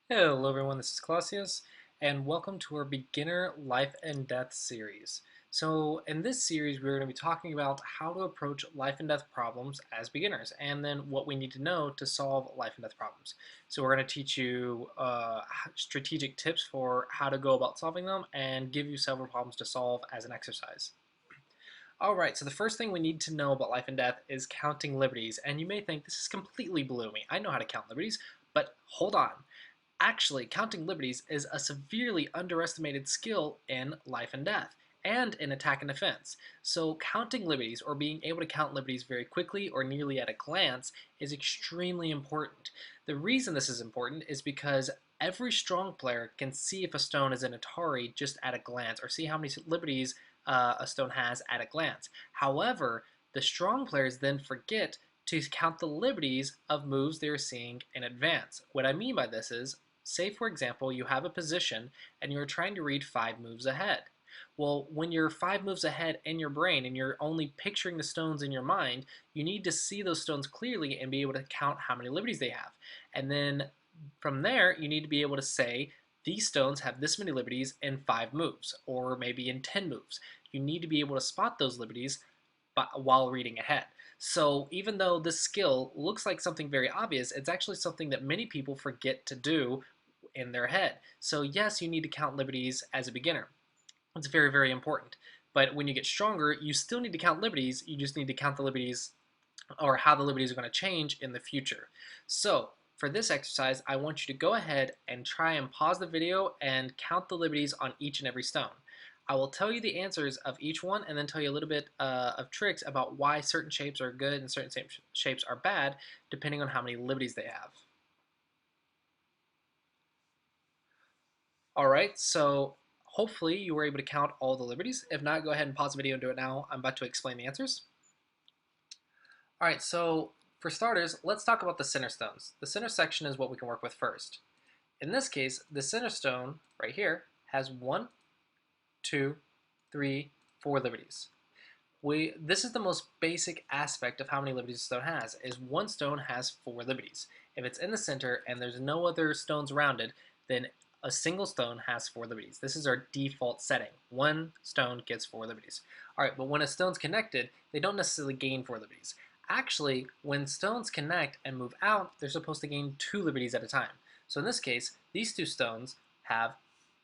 Hello everyone, this is Clossi, and welcome to our Beginner Life and Death series. So in this series, we're going to be talking about how to approach life and death problems as beginners, and then what we need to know to solve life and death problems. So we're going to teach you strategic tips for how to go about solving them, and give you several problems to solve as an exercise. Alright, so the first thing we need to know about life and death is counting liberties, and you may think this is completely below me. I know how to count liberties, but hold on. Actually, counting liberties is a severely underestimated skill in life and death, and in attack and defense. So counting liberties, or being able to count liberties very quickly or nearly at a glance, is extremely important. The reason this is important is because every strong player can see if a stone is an Atari just at a glance, or see how many liberties a stone has at a glance. However, the strong players then forget to count the liberties of moves they're seeing in advance. What I mean by this is, say for example, you have a position and you're trying to read 5 moves ahead. Well, when you're 5 moves ahead in your brain and you're only picturing the stones in your mind, you need to see those stones clearly and be able to count how many liberties they have. And then from there, you need to be able to say, these stones have this many liberties in 5 moves, or maybe in 10 moves. You need to be able to spot those liberties while reading ahead. So even though this skill looks like something very obvious, it's actually something that many people forget to do in their head. So yes, you need to count liberties as a beginner. It's very, very important. But when you get stronger, you still need to count liberties. You just need to count the liberties, or how the liberties are going to change in the future. So for this exercise, I want you to go ahead and try and pause the video and count the liberties on each and every stone. I will tell you the answers of each one, and then tell you a little bit of tricks about why certain shapes are good and certain shapes are bad, depending on how many liberties they have. All right, so hopefully you were able to count all the liberties. If not, go ahead and pause the video and do it now. I'm about to explain the answers. All right, so for starters, let's talk about the center stones. The center section is what we can work with first. In this case, the center stone right here has 1, 2, 3, 4 liberties. This is the most basic aspect of how many liberties a stone has, is one stone has 4 liberties. If it's in the center and there's no other stones around it, then a single stone has 4 liberties. This is our default setting. One stone gets 4 liberties. Alright, but when a stone's connected, they don't necessarily gain 4 liberties. Actually, when stones connect and move out, they're supposed to gain 2 liberties at a time. So in this case, these 2 stones have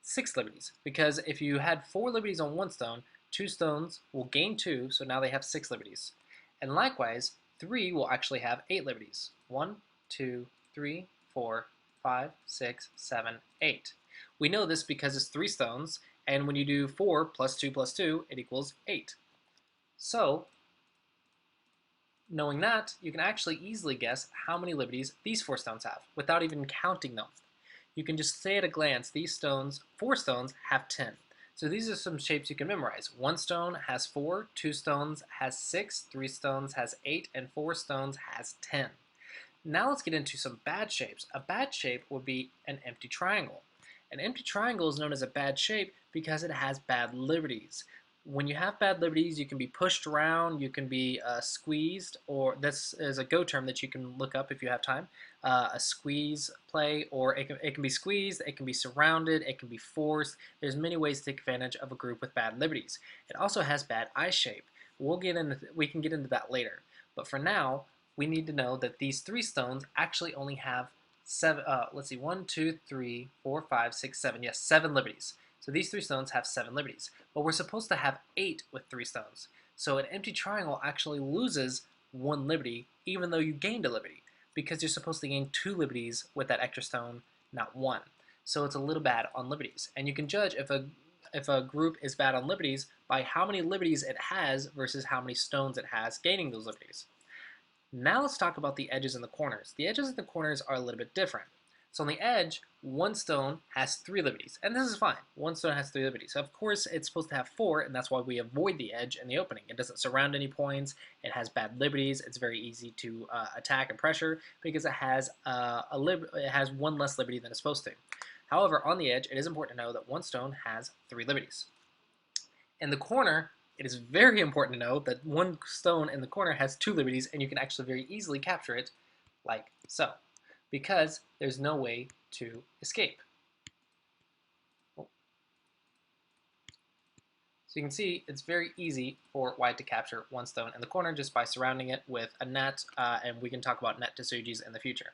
6 liberties, because if you had 4 liberties on one stone, 2 stones will gain 2, so now they have 6 liberties. And likewise, 3 will actually have 8 liberties. 1, 2, 3, 4, 5, 6, 7, 8. We know this because it's 3 stones, and when you do 4 plus 2 plus 2, it equals 8. So, knowing that, you can actually easily guess how many liberties these 4 stones have, without even counting them. You can just say at a glance, these stones, 4 stones, have 10. So these are some shapes you can memorize. 1 stone has 4, 2 stones has 6, 3 stones has 8, and 4 stones has 10. Now let's get into some bad shapes. A bad shape would be an empty triangle. An empty triangle is known as a bad shape because it has bad liberties. When you have bad liberties, you can be pushed around, you can be squeezed, or this is a Go term that you can look up if you have time. A squeeze play, or it can be squeezed, it can be surrounded, it can be forced. There's many ways to take advantage of a group with bad liberties. It also has bad eye shape. We can get into that later. But for now, we need to know that these 3 stones actually only have 7, let's see, 1, 2, 3, 4, 5, 6, 7, yes, 7 liberties. So these 3 stones have 7 liberties, but we're supposed to have 8 with 3 stones. So an empty triangle actually loses 1 liberty, even though you gained a liberty, because you're supposed to gain 2 liberties with that extra stone, not 1. So it's a little bad on liberties. And you can judge if a group is bad on liberties by how many liberties it has versus how many stones it has gaining those liberties. Now let's talk about the edges and the corners. The edges and the corners are a little bit different. So on the edge, 1 stone has 3 liberties, and this is fine. 1 stone has 3 liberties. Of course, it's supposed to have 4, and that's why we avoid the edge and the opening. It doesn't surround any points, it has bad liberties, it's very easy to attack and pressure because it has, it has 1 less liberty than it's supposed to. However, on the edge, it is important to know that 1 stone has 3 liberties. In the corner, it is very important to know that 1 stone in the corner has 2 liberties, and you can actually very easily capture it like so, because there's no way to escape. So you can see it's very easy for white to capture one stone in the corner just by surrounding it with a net, and we can talk about net tesujis in the future.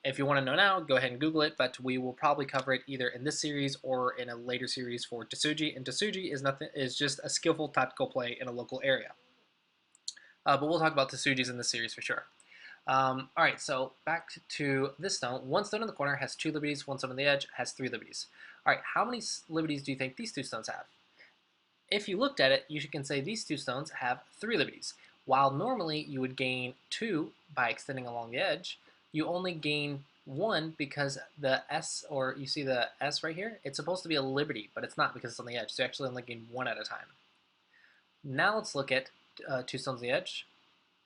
If you want to know now, go ahead and Google it, but we will probably cover it either in this series or in a later series for Tesuji, and Tesuji is just a skillful tactical play in a local area. But we'll talk about Tesujis in this series for sure. Alright, so back to this stone. One stone in the corner has 2 liberties, one stone on the edge has 3 liberties. Alright, how many liberties do you think these 2 stones have? If you looked at it, you can say these 2 stones have 3 liberties. While normally you would gain 2 by extending along the edge, you only gain 1 because the S, or you see the S right here, it's supposed to be a liberty, but it's not because it's on the edge, so you actually only gain 1 at a time. Now let's look at 2 stones on the edge.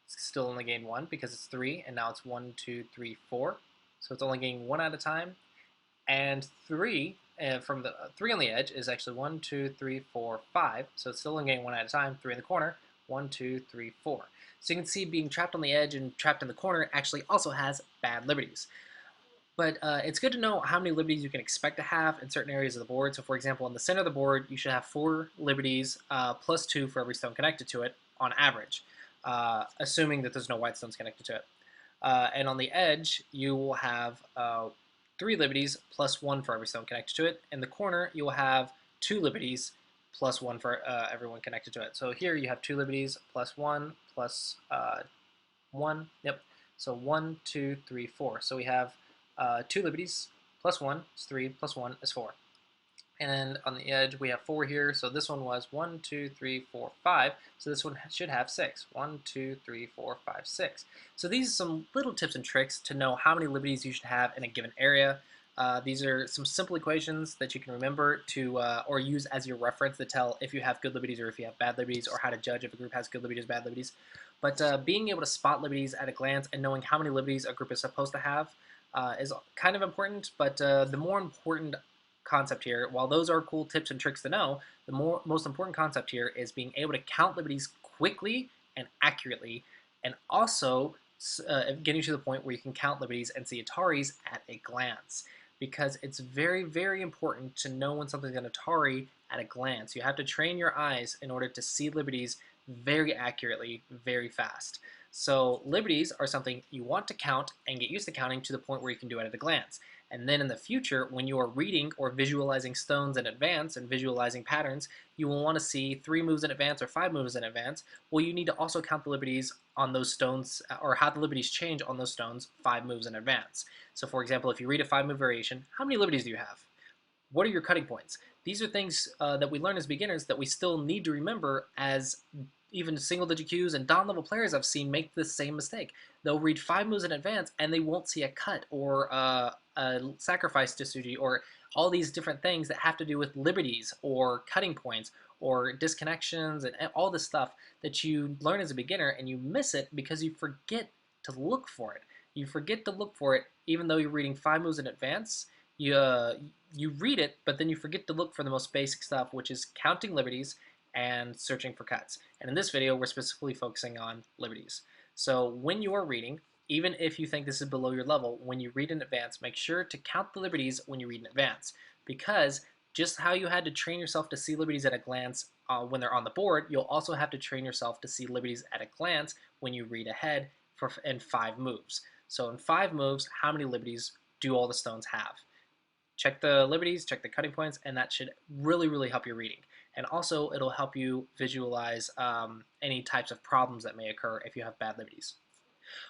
It's still only gain 1 because it's 3, and now it's 1, 2, 3, 4. So it's only gaining 1 at a time. And 3, from the 3 on the edge is actually 1, 2, 3, 4, 5. So it's still only gaining 1 at a time. 3 in the corner, 1, 2, 3, 4. So you can see being trapped on the edge and trapped in the corner actually also has bad liberties. But it's good to know how many liberties you can expect to have in certain areas of the board. So for example, in the center of the board, you should have 4 liberties plus 2 for every stone connected to it on average, assuming that there's no white stones connected to it. And on the edge, you will have 3 liberties plus 1 for every stone connected to it. In the corner, you will have 2 liberties plus 1 for everyone connected to it. So here you have 2 liberties plus 1 plus 1. Yep. So 1, 2, 3, 4. So we have 2 liberties plus 1 is 3 plus 1 is 4. And on the edge, we have 4 here. So this one was 1, 2, 3, 4, 5. So this one should have 6. 1, 2, 3, 4, 5, 6. So these are some little tips and tricks to know how many liberties you should have in a given area. These are some simple equations that you can remember to or use as your reference to tell if you have good liberties or if you have bad liberties, or how to judge if a group has good liberties or bad liberties. But being able to spot liberties at a glance and knowing how many liberties a group is supposed to have is kind of important. But the more important concept here, while those are cool tips and tricks to know, the most important concept here is being able to count liberties quickly and accurately, and also getting to the point where you can count liberties and see Ataris at a glance. Because it's very, very important to know when something's an Atari at a glance. You have to train your eyes in order to see liberties very accurately, very fast. So liberties are something you want to count and get used to counting to the point where you can do it at a glance. And then in the future, when you are reading or visualizing stones in advance and visualizing patterns, you will want to see 3 moves in advance or 5 moves in advance. Well, you need to also count the liberties on those stones, or how the liberties change on those stones 5 moves in advance. So for example, if you read a 5-move variation, how many liberties do you have? What are your cutting points? These are things that we learn as beginners that we still need to remember, as even single-digit queues and Dawn-level players I've seen make the same mistake. They'll read 5 moves in advance and they won't see a cut or a sacrifice to Suji, or all these different things that have to do with liberties or cutting points or disconnections and all this stuff that you learn as a beginner, and you miss it because you forget to look for it. You forget to look for it even though you're reading 5 moves in advance. You read it, but then you forget to look for the most basic stuff, which is counting liberties and searching for cuts. And in this video, we're specifically focusing on liberties. So when you are reading, even if you think this is below your level, when you read in advance, make sure to count the liberties when you read in advance. Because just how you had to train yourself to see liberties at a glance when they're on the board, you'll also have to train yourself to see liberties at a glance when you read ahead in 5 moves. So in 5 moves, how many liberties do all the stones have? Check the liberties, check the cutting points, and that should really, really help your reading. And also, it'll help you visualize any types of problems that may occur if you have bad liberties.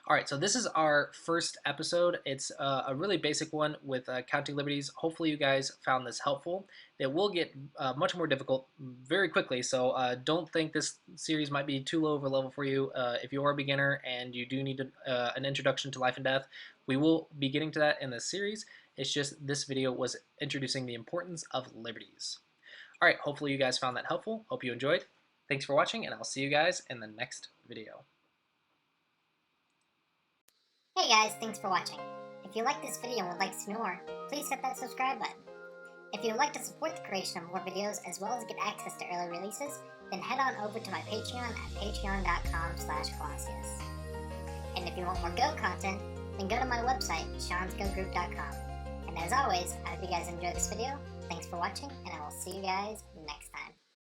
All right, so this is our first episode. It's a really basic one with counting liberties. Hopefully you guys found this helpful. It will get much more difficult very quickly, so don't think this series might be too low of a level for you. If you are a beginner and you do need an introduction to life and death, we will be getting to that in this series. It's just this video was introducing the importance of liberties. All right, hopefully you guys found that helpful. Hope you enjoyed. Thanks for watching, and I'll see you guys in the next video. Hey guys, thanks for watching. If you like this video and would like to see more, please hit that subscribe button. If you would like to support the creation of more videos as well as get access to early releases, then head on over to my Patreon at patreon.com/Clossi. And if you want more Go content, then go to my website, seansgogroup.com. And as always, I hope you guys enjoyed this video. Thanks for watching, and I will see you guys next time.